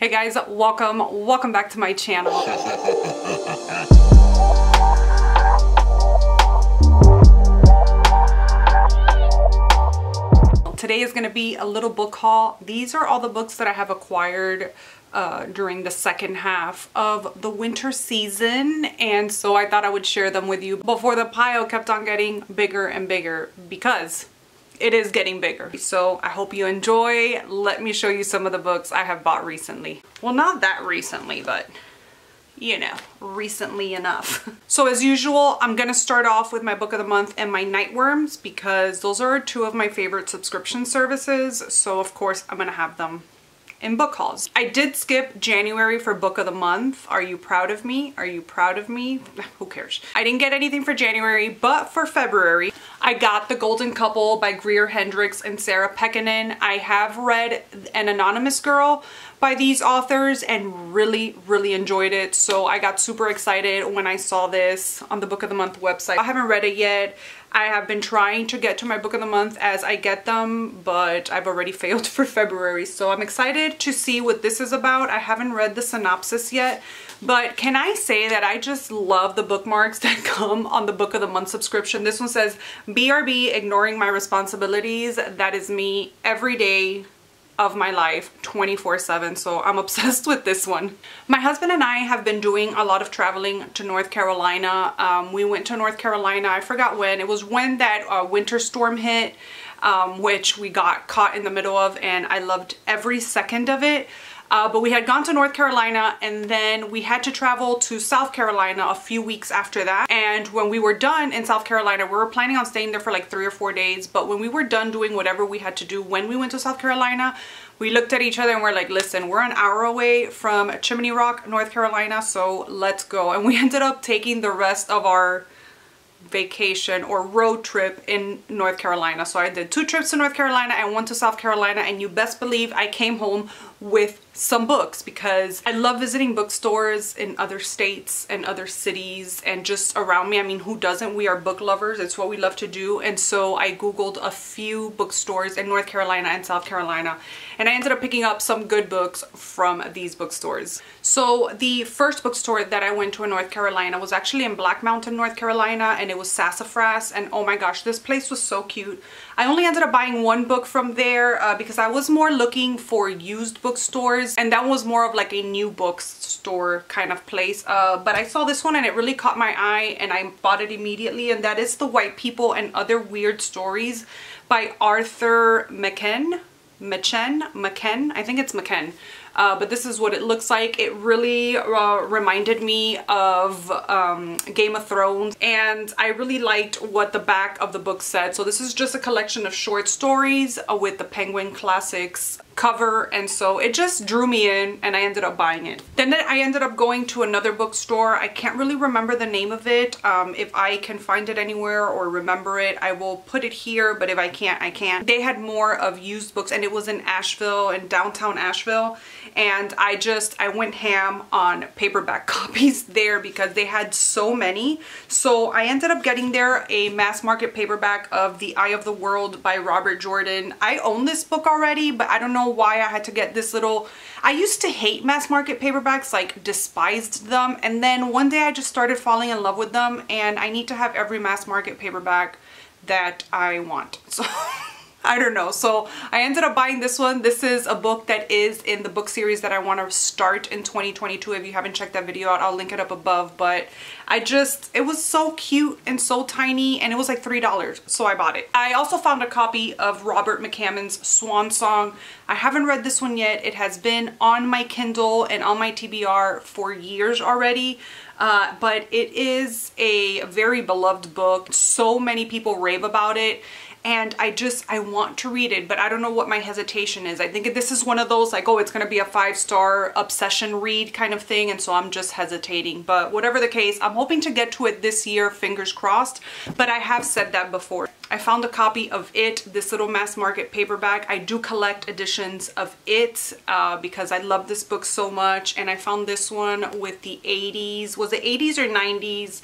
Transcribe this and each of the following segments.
Hey guys, welcome back to my channel. Today is going to be a little book haul. These are all the books that I have acquired during the second half of the winter season, and so I thought I would share them with you before the pile kept on getting bigger and bigger, because it is getting bigger. So I hope you enjoy. Let me show you some of the books I have bought recently. Well, not that recently, but you know, recently enough. So as usual, I'm gonna start off with my book of the month and my Nightworms, because those are two of my favorite subscription services. So of course I'm gonna have them in book hauls. I did skip January for book of the month. Are you proud of me? Are you proud of me? Who cares? I didn't get anything for January, but for February, I got The Golden Couple by Greer Hendricks and Sarah Pekkanen. I have read An Anonymous Girl by these authors and really enjoyed it. So I got super excited when I saw this on the book of the month website. I haven't read it yet. I have been trying to get to my book of the month as I get them, but I've already failed for February. So I'm excited to see what this is about. I haven't read the synopsis yet, but can I say that I just love the bookmarks that come on the book of the month subscription. This one says, BRB, ignoring my responsibilities. That is me every day of my life, 24/7. So I'm obsessed with this one. My husband and I have been doing a lot of traveling to North Carolina. We went to North Carolina, I forgot when. It was when that winter storm hit, which we got caught in the middle of, and I loved every second of it. But we had gone to North Carolina, and then we had to travel to South Carolina a few weeks after that. And when we were done in South Carolina, we were planning on staying there for like 3 or 4 days. But when we were done doing whatever we had to do when we went to South Carolina, we looked at each other and we're like, listen, we're an hour away from Chimney Rock, North Carolina, so let's go. And we ended up taking the rest of our vacation or road trip in North Carolina. So I did 2 trips to North Carolina and 1 to South Carolina, and you best believe I came home with some books, because I love visiting bookstores in other states and other cities and just around me. I mean, who doesn't? We are book lovers. It's what we love to do. And so I Googled a few bookstores in North Carolina and South Carolina, and I ended up picking up some good books from these bookstores. So the first bookstore that I went to in North Carolina was actually in Black Mountain, North Carolina, and it was Sassafras. And oh my gosh, this place was so cute. I only ended up buying 1 book from there because I was more looking for used bookstores, and that was more of like a new bookstore kind of place. But I saw this one and it really caught my eye, and I bought it immediately, and that is The White People and Other Weird Stories by Arthur McKen. I think it's McKen. But this is what it looks like. It really reminded me of Game of Thrones, and I really liked what the back of the book said. So this is just a collection of short stories with the Penguin Classics cover, and so it just drew me in and I ended up buying it. Then I ended up going to another bookstore. I can't really remember the name of it. If I can find it anywhere or remember it, I will put it here, but if I can't, I can't. They had more of used books, and it was in Asheville, in downtown Asheville, and I went ham on paperback copies there because they had so many. So I ended up getting there a mass market paperback of The Eye of the World by Robert Jordan. I own this book already, but I don't know why I had to get this little... I used to hate mass market paperbacks, like despised them, and then one day I just started falling in love with them, and I need to have every mass market paperback that I want. So I don't know. So I ended up buying this one. This is a book that is in the book series that I want to start in 2022. If you haven't checked that video out, I'll link it up above. But it was so cute and so tiny, and it was like $3, so I bought it. I also found a copy of Robert McCammon's Swan Song. I haven't read this one yet. It has been on my Kindle and on my TBR for years already. But it is a very beloved book. So many people rave about it, and I want to read it, but I don't know what my hesitation is. I think this is one of those like, oh, it's gonna be a 5-star obsession read kind of thing, and so I'm just hesitating. But whatever the case, I'm hoping to get to it this year, fingers crossed, but I have said that before. I found a copy of It, this little mass market paperback. I do collect editions of It because I love this book so much, and I found this one with the 80s, was it 80s or 90s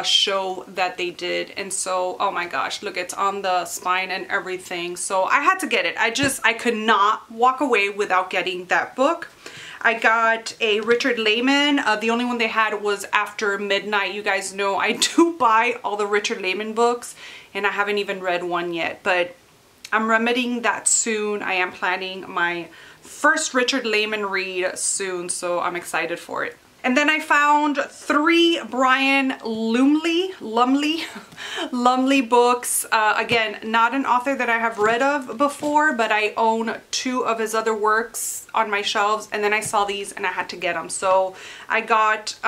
show that they did, and so oh my gosh, look, it's on the spine and everything, so I had to get it. I could not walk away without getting that book. I got a Richard Lehman. The only one they had was After Midnight. You guys know I do buy all the Richard Lehman books, and I haven't even read one yet, but I'm remedying that soon. I am planning my first Richard Lehman read soon, so I'm excited for it. And then I found 3 Brian Lumley books. Again, not an author that I have read of before, but I own 2 of his other works on my shelves, and then I saw these and I had to get them. So I got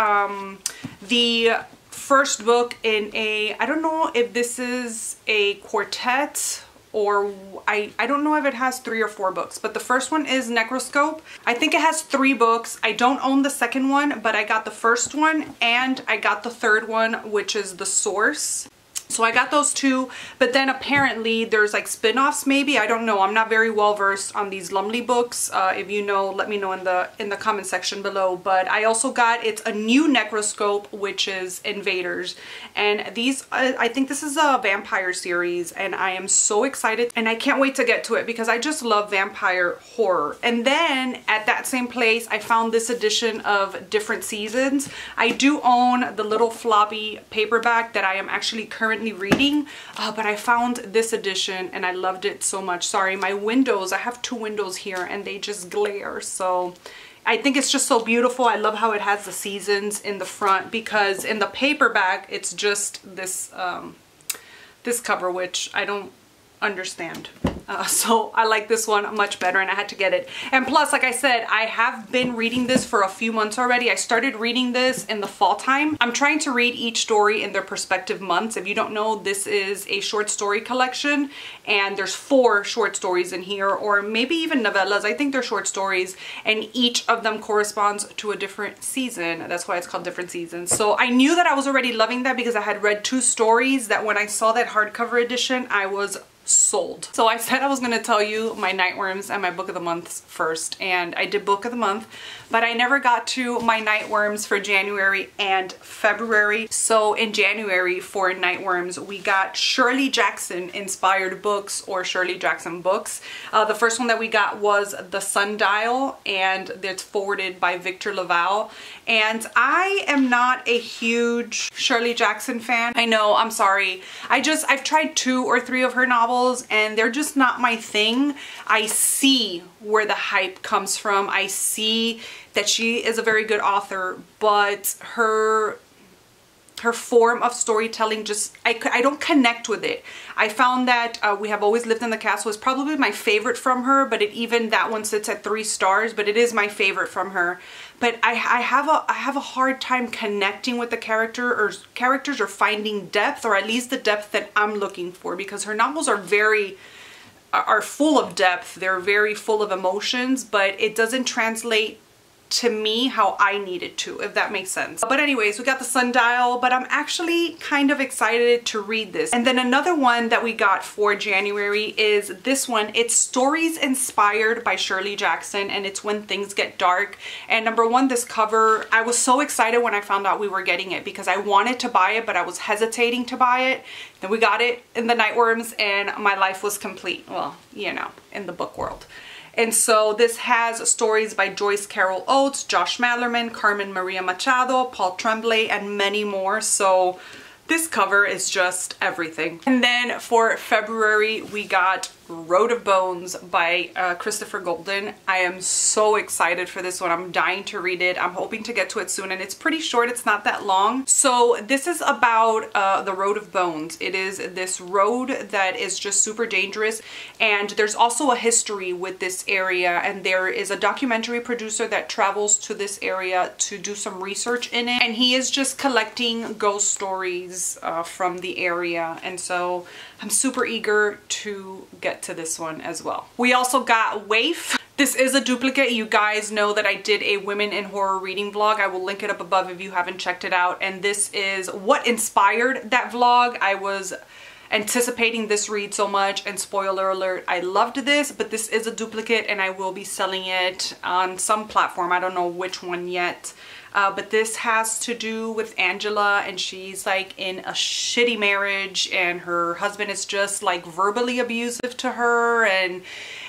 the first book in a, I don't know if this is a quartet, or I don't know if it has 3 or 4 books, but the first one is Necroscope. I think it has 3 books. I don't own the second one, but I got the first one and I got the third one, which is The Source. So I got those 2, but then apparently there's like spin-offs maybe. I don't know. I'm not very well versed on these Lumley books. If you know, let me know in the comment section below. But I also got, it's a new Necroscope, which is Invaders. And these, I think this is a vampire series, and I am so excited and I can't wait to get to it because I just love vampire horror. And then at that same place, I found this edition of Different Seasons. I do own the little floppy paperback that I am actually currently reading, but I found this edition and I loved it so much. Sorry, my windows, I have 2 windows here and they just glare, so I think it's just so beautiful. I love how it has the seasons in the front, because in the paperback it's just this this cover, which I don't understand. So I like this one much better and I had to get it. And plus, like I said, I have been reading this for a few months already. I started reading this in the fall time. I'm trying to read each story in their respective months. If you don't know, this is a short story collection and there's 4 short stories in here, or maybe even novellas. I think they're short stories, and each of them corresponds to a different season. That's why it's called Different Seasons. So I knew that I was already loving that because I had read 2 stories that when I saw that hardcover edition, I was sold. So I said I was gonna tell you my Nightworms and my book of the months first, and I did book of the month, but I never got to my Nightworms for January and February. So in January for Nightworms, we got Shirley Jackson inspired books, or Shirley Jackson books. The first one that we got was The Sundial, and it's forwarded by Victor Laval. And I am not a huge Shirley Jackson fan. I know, I'm sorry. I've tried 2 or 3 of her novels and they're just not my thing. I see where the hype comes from. I see that she is a very good author, but her form of storytelling just, I don't connect with it. I found that We Have Always Lived in the Castle is probably my favorite from her, but even that one sits at 3 stars, but it is my favorite from her. But I have a hard time connecting with the characters or finding depth, or at least the depth that I'm looking for, because her novels are full of depth. They're very full of emotions, but it doesn't translate to me how I need it to, if that makes sense. But anyways, we got The Sundial, but I'm actually kind of excited to read this. And then another one that we got for January is this one. It's stories inspired by Shirley Jackson, and it's When Things Get Dark. And number one, this cover, I was so excited when I found out we were getting it because I wanted to buy it, but I was hesitating to buy it. Then we got it in the Nightworms and my life was complete. Well, you know, in the book world. And so this has stories by Joyce Carol Oates, Josh Malerman, Carmen Maria Machado, Paul Tremblay, and many more. So this cover is just everything. And then for February, we got Road of Bones by Christopher Golden. I am so excited for this one. I'm dying to read it. I'm hoping to get to it soon, and it's pretty short. It's not that long. So this is about the Road of Bones. It is this road that is just super dangerous, and there's also a history with this area, and there is a documentary producer that travels to this area to do some research in it, and he is just collecting ghost stories from the area. And so I'm super eager to get to this one as well. We also got Waif. This is a duplicate. You guys know that I did a women in horror reading vlog. I will link it up above if you haven't checked it out. And this is what inspired that vlog. I was anticipating this read so much, and spoiler alert, I loved this, but this is a duplicate and I will be selling it on some platform. I don't know which one yet. But this has to do with Angela, and she's like in a shitty marriage and her husband is just like verbally abusive to her, and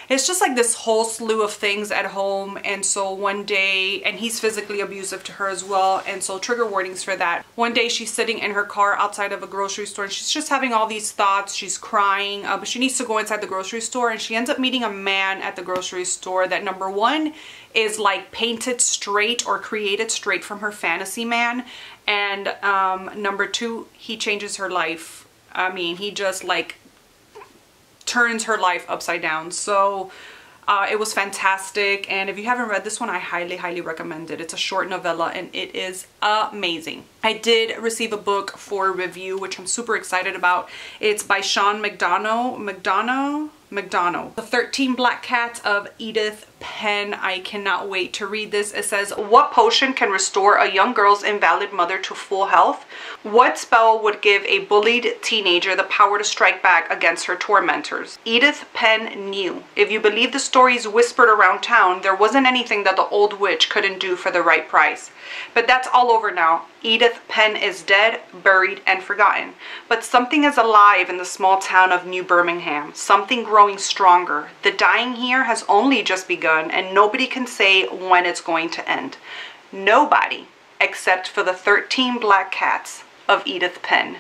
it's just like this whole slew of things at home. And so one day, and he's physically abusive to her as well, and so trigger warnings for that. One day she's sitting in her car outside of a grocery store and she's just having all these thoughts. She's crying, but she needs to go inside the grocery store, and she ends up meeting a man at the grocery store that, number one, is like painted straight or created straight from her fantasy man, and number two, he changes her life. I mean, he just like turns her life upside down. So it was fantastic, and if you haven't read this one, I highly recommend it. It's a short novella and it is amazing. I did receive a book for review, which I'm super excited about. It's by Sean McDonough. The 13 Black Cats of Edith Penn. I cannot wait to read this. It says, what potion can restore a young girl's invalid mother to full health? What spell would give a bullied teenager the power to strike back against her tormentors? Edith Penn knew. If you believe the stories whispered around town, there wasn't anything that the old witch couldn't do for the right price. But that's all over now. Edith Penn is dead, buried, and forgotten. But something is alive in the small town of New Birmingham. Something growing stronger. The dying here has only just begun, and nobody can say when it's going to end. Nobody, except for the 13 Black Cats of Edith Penn.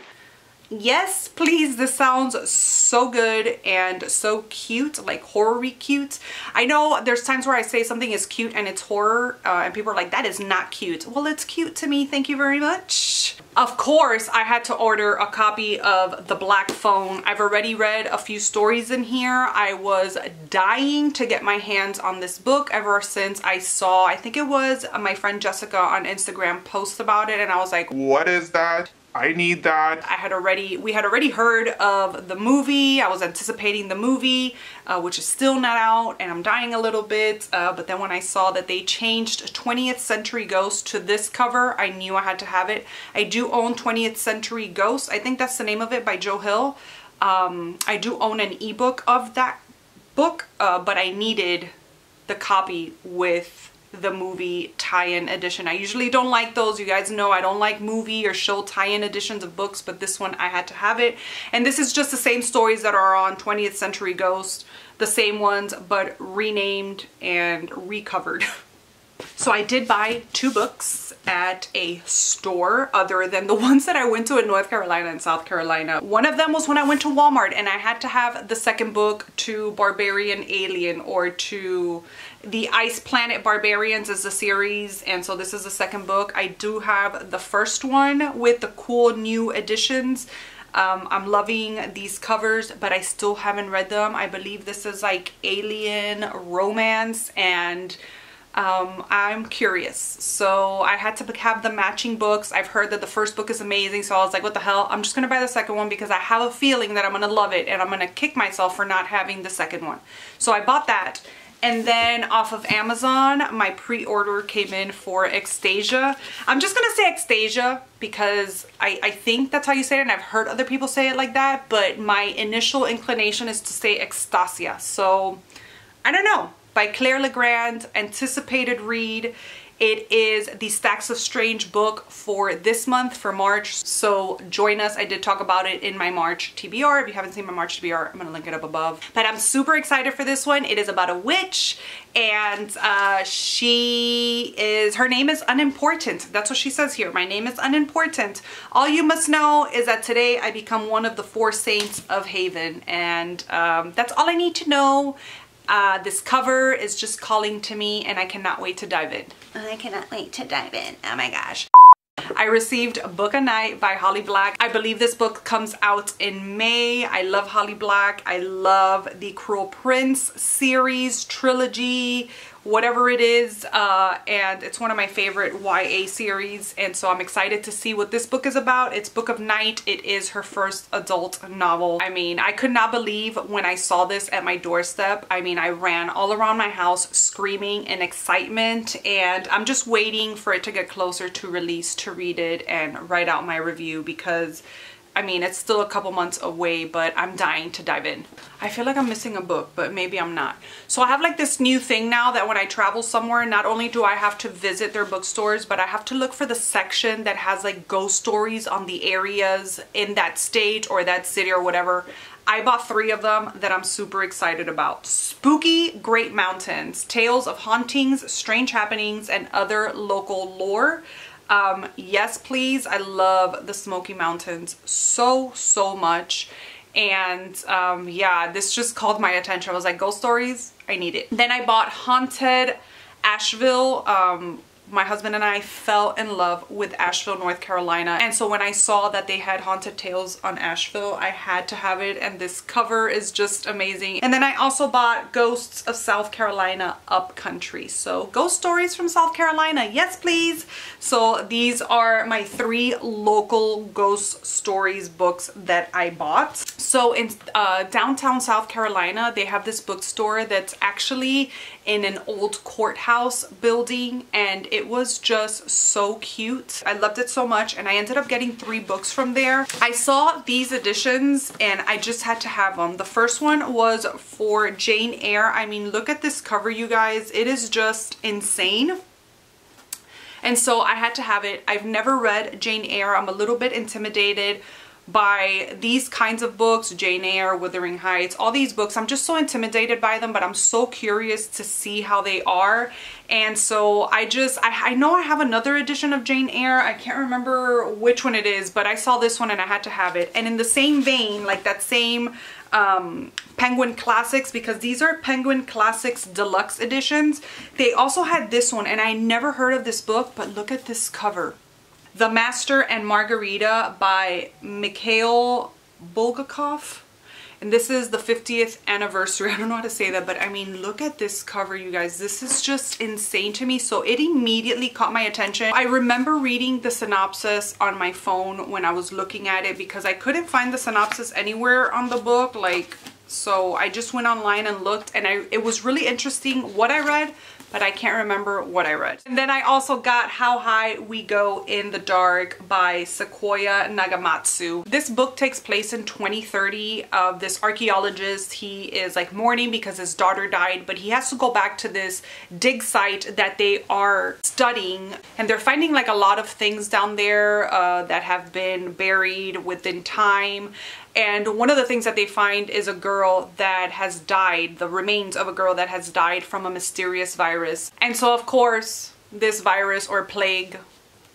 Yes, please. This sounds so good and so cute, like horror-y cute. I know there's times where I say something is cute and it's horror, and people are like, that is not cute. Well, it's cute to me. Thank you very much. Of course, I had to order a copy of The Black Phone. I've already read a few stories in here. I was dying to get my hands on this book ever since I saw, I think it was my friend Jessica on Instagram post about it, and I was like, what is that? I need that. We had already heard of the movie. I was anticipating the movie, which is still not out, and I'm dying a little bit. But then when I saw that they changed 20th Century Ghost to this cover, I knew I had to have it. I do own 20th Century Ghost. I think that's the name of it, by Joe Hill. I do own an ebook of that book, but I needed the copy with the movie tie-in edition. I usually don't like those. You guys know I don't like movie or show tie-in editions of books, but this one I had to have it. And this is just the same stories that are on 20th Century Ghost, the same ones, but renamed and recovered. So I did buy 2 books at a store other than the ones that I went to in North Carolina and South Carolina. One of them was when I went to Walmart, and I had to have the second book to Barbarian Alien, or to the Ice Planet Barbarians is the series, and so this is the second book. I do have the first one with the cool new editions. I'm loving these covers, but I still haven't read them. I believe this is like alien romance, and I'm curious, so I had to have the matching books. I've heard that the first book is amazing, so I was like, what the hell, I'm just gonna buy the second one because I have a feeling that I'm gonna love it, and I'm gonna kick myself for not having the second one. So I bought that, and then off of Amazon, my pre-order came in for Ecstasia. I'm just gonna say Ecstasia because I think that's how you say it, and I've heard other people say it like that, but my initial inclination is to say Ecstasia, so I don't know. By Claire Legrand, anticipated read. It is the Stacks of Strange book for this month, for March, so join us. I did talk about it in my March TBR. If you haven't seen my March TBR, I'm gonna link it up above. But I'm super excited for this one. It is about a witch, and her name is unimportant. That's what she says here. My name is unimportant. All you must know is that today I become one of the 4 saints of Haven, and that's all I need to know. This cover is just calling to me, and I cannot wait to dive in. I cannot wait to dive in. Oh my gosh. I received Book a Night by Holly Black. I believe this book comes out in May. I love Holly Black. I love the Cruel Prince series, trilogy, whatever it is, and it's one of my favorite YA series, and so I'm excited to see what this book is about. It's Book of Night. It is her first adult novel. I mean, I could not believe when I saw this at my doorstep. I mean, I ran all around my house screaming in excitement, and I'm just waiting for it to get closer to release to read it and write out my review, because I mean, it's still a couple months away, but I'm dying to dive in. I feel like I'm missing a book, but maybe I'm not. So I have like this new thing now that when I travel somewhere, not only do I have to visit their bookstores, but I have to look for the section that has like ghost stories on the areas in that state or that city or whatever. I bought 3 of them that I'm super excited about. Spooky Great Mountains, Tales of Hauntings, Strange Happenings, and Other Local Lore. Yes, please. I love the Smoky Mountains so much. And yeah, this just called my attention. I was like, ghost stories, I need it. Then I bought Haunted Asheville. My husband and I fell in love with Asheville, North Carolina. And so when I saw that they had Haunted Tales on Asheville, I had to have it. And this cover is just amazing. And then I also bought Ghosts of South Carolina Upcountry. So ghost stories from South Carolina. Yes, please. So these are my 3 local ghost stories books that I bought. So in downtown South Carolina, they have this bookstore that's actually in an old courthouse building, and it was just so cute. I loved it so much, and I ended up getting 3 books from there. I saw these editions and I just had to have them. The first one was for Jane Eyre. I mean, look at this cover, you guys. It is just insane. And so I had to have it. I've never read Jane Eyre. I'm a little bit intimidated by these kinds of books, Jane Eyre, Wuthering Heights, all these books. I'm just so intimidated by them, but I'm so curious to see how they are. And so I know I have another edition of Jane Eyre. I can't remember which one it is, but I saw this one and I had to have it. And in the same vein, like that same Penguin Classics, because these are Penguin Classics Deluxe editions, they also had this one, and I never heard of this book, but look at this cover. The Master and Margarita by Mikhail Bulgakov. And this is the 50th anniversary. I don't know how to say that, but I mean, look at this cover, you guys. This is just insane to me. So it immediately caught my attention. I remember reading the synopsis on my phone when I was looking at it, because I couldn't find the synopsis anywhere on the book. So I just went online and looked, and it was really interesting what I read, but I can't remember what I read. And then I also got How High We Go in the Dark by Sequoia Nagamatsu. This book takes place in 2030. This archaeologist, he is like mourning because his daughter died, but he has to go back to this dig site that they are studying, and they're finding like a lot of things down there that have been buried within time. And one of the things that they find is a girl that has died, the remains of a girl that has died from a mysterious virus. And so of course, this virus or plague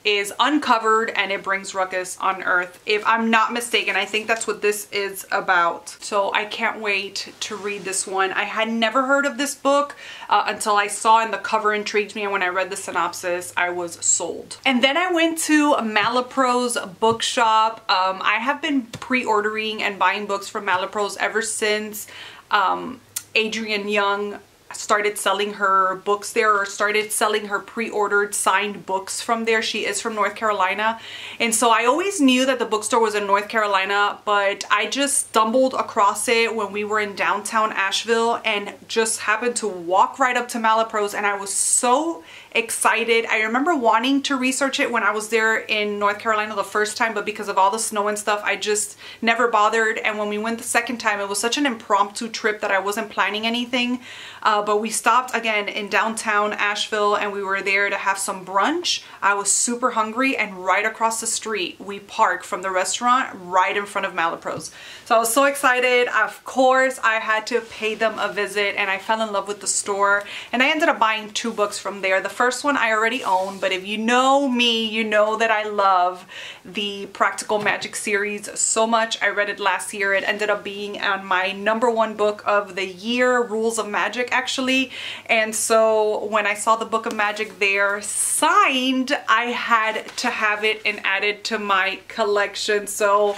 is uncovered and it brings ruckus on Earth. If I'm not mistaken, I think that's what this is about. So I can't wait to read this one. I had never heard of this book until I saw, and the cover intrigued me, and when I read the synopsis, I was sold. And then I went to Malapro's bookshop. I have been pre-ordering and buying books from Malapro's ever since Adrienne Young started selling her books there, or started selling her pre-ordered signed books from there. She is from North Carolina, and so I always knew that the bookstore was in North Carolina, but I just stumbled across it when we were in downtown Asheville and just happened to walk right up to Malapro's, and I was so excited. I remember wanting to research it when I was there in North Carolina the first time, but because of all the snow and stuff, I just never bothered. And when we went the second time, it was such an impromptu trip that I wasn't planning anything. But we stopped again in downtown Asheville, and we were there to have some brunch. I was super hungry, and right across the street, we parked from the restaurant right in front of Malapro's. So I was so excited. Of course, I had to pay them a visit, and I fell in love with the store. And I ended up buying 2 books from there. The first one I already own, but if you know me, you know that I love the Practical Magic series so much. I read it last year. It ended up being on my #1 book of the year, Rules of Magic, actually. And so when I saw the Book of Magic there signed, I had to have it and add it to my collection. So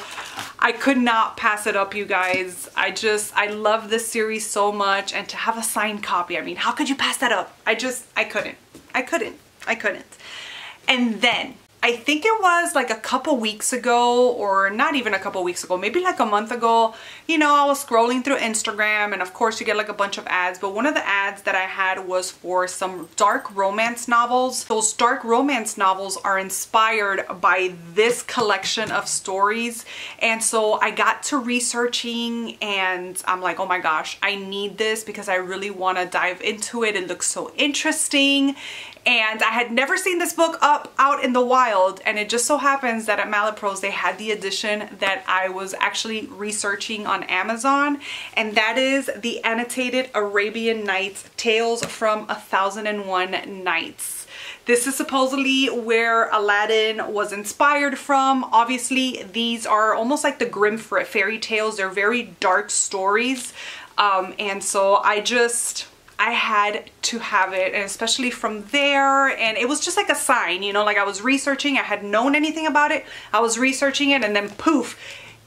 I could not pass it up, you guys. I love this series so much, and to have a signed copy, I mean, how could you pass that up? I couldn't. And then I think it was like a couple weeks ago, or not even a couple weeks ago, maybe like a month ago, you know, I was scrolling through Instagram, and of course you get like a bunch of ads, but one of the ads that I had was for some dark romance novels. Those dark romance novels are inspired by this collection of stories. And so I got to researching, and I'm like, oh my gosh, I need this because I really want to dive into it. It looks so interesting. and I had never seen this book out in the wild, and it just so happens that at Malapro's they had the edition that I was actually researching on Amazon, and that is the annotated Arabian Nights Tales from 1001 Nights. This is supposedly where Aladdin was inspired from. Obviously, these are almost like the Grimm fairy tales. They're very dark stories. And so I had to have it, and especially from there, and it was just like a sign, you know, like I was researching, I hadn't known anything about it, I was researching it, and then poof,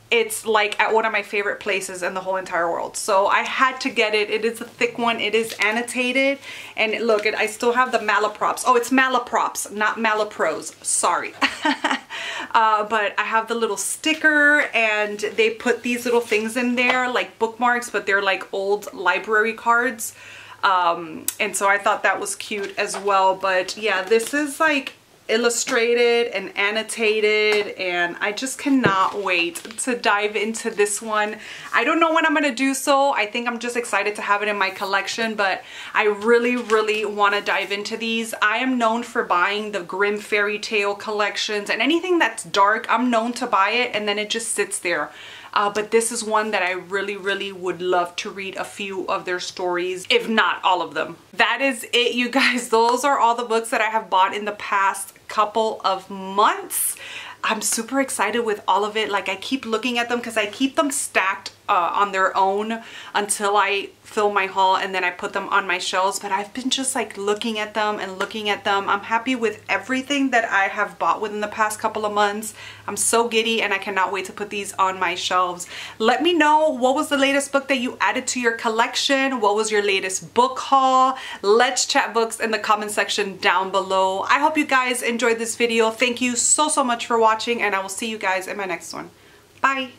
it's like at one of my favorite places in the whole entire world. So I had to get it. It is a thick one, it is annotated, and look, I still have the malaprops. Oh, it's malaprops, not Malapros, sorry. But I have the little sticker, and they put these little things in there like bookmarks, but they're like old library cards. And so I thought that was cute as well. But yeah, this is like illustrated and annotated, and I just cannot wait to dive into this one. I don't know when I'm gonna do so. I think I'm just excited to have it in my collection, but I really want to dive into these. I am known for buying the Grimm fairy tale collections, and anything that's dark, I'm known to buy it and then it just sits there. But this is one that I really would love to read a few of their stories, if not all of them. That is it, you guys. Those are all the books that I have bought in the past couple of months. I'm super excited with all of it. Like, I keep looking at them because I keep them stacked on their own until I fill my haul, and then I put them on my shelves. But I've been just like looking at them and looking at them. I'm happy with everything that I have bought within the past couple of months. I'm so giddy, and I cannot wait to put these on my shelves. Let me know, what was the latest book that you added to your collection? What was your latest book haul? Let's chat books in the comment section down below. I hope you guys enjoyed this video. Thank you so much for watching, and I will see you guys in my next one. Bye.